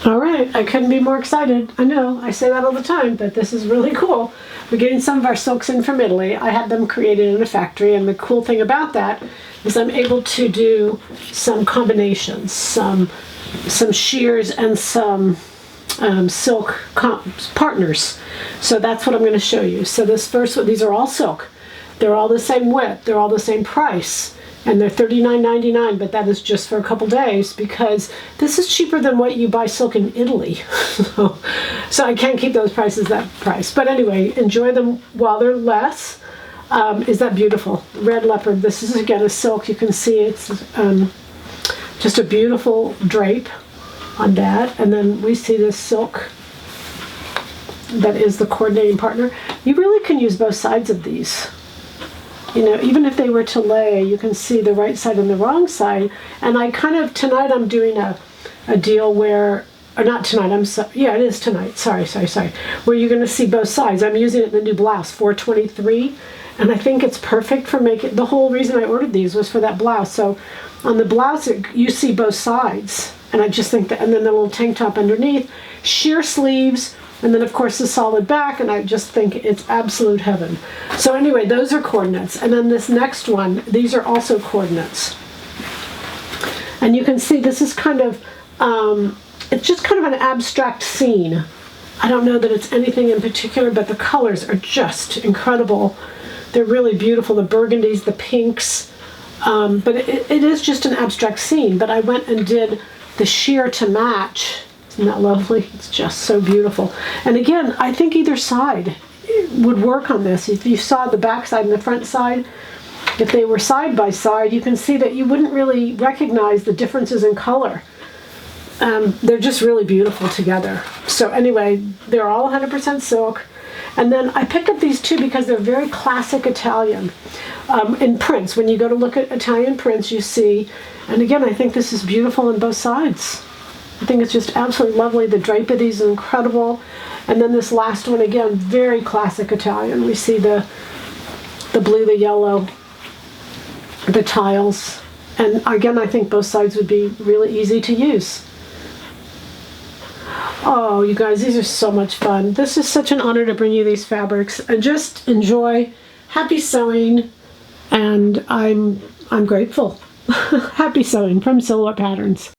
All right, I couldn't be more excited. I know, I say that all the time, but this is really cool. We're getting some of our silks in from Italy. I had them created in a factory, and the cool thing about that is I'm able to do some combinations, some shears and some silk partners. So that's what I'm going to show you. So this first one, these are all silk. They're all the same width. They're all the same price. And they're $39.99, but that is just for a couple days because this is cheaper than what you buy silk in Italy. So I can't keep those prices that price. But anyway, enjoy them while they're less. Is that beautiful? Red leopard. This is again a silk. You can see it's just a beautiful drape on that. And then we see this silk that is the coordinating partner. You really can use both sides of these. You know, even if they were to lay, you can see the right side and the wrong side. And I kind of, tonight I'm doing a deal where, or not tonight, yeah, it is tonight, sorry, where you're going to see both sides. I'm using it in the new blouse, 423, and I think it's perfect for making, the whole reason I ordered these was for that blouse. So on the blouse, you see both sides, and I just think that, and then the little tank top underneath, sheer sleeves, and then of course the solid back, and I just think it's absolute heaven. So anyway, those are coordinates. And then this next one, these are also coordinates. And you can see this is kind of, it's just kind of an abstract scene. I don't know that it's anything in particular, but the colors are just incredible. They're really beautiful, the burgundies, the pinks. But it is just an abstract scene. But I went and did the sheer to match. Isn't that lovely? It's just so beautiful. And again, I think either side would work on this. If you saw the back side and the front side, if they were side by side, you can see that you wouldn't really recognize the differences in color. They're just really beautiful together. So anyway, they're all 100% silk. And then I picked up these two because they're very classic Italian. In prints, when you go to look at Italian prints, you see, and again, I think this is beautiful on both sides. I think it's just absolutely lovely. The drape of these is incredible. And then this last one, again, very classic Italian. We see the blue, the yellow, the tiles. And again, I think both sides would be really easy to use. Oh, you guys, these are so much fun. This is such an honor to bring you these fabrics. And just enjoy. Happy sewing. And I'm grateful. Happy sewing from Silhouette Patterns.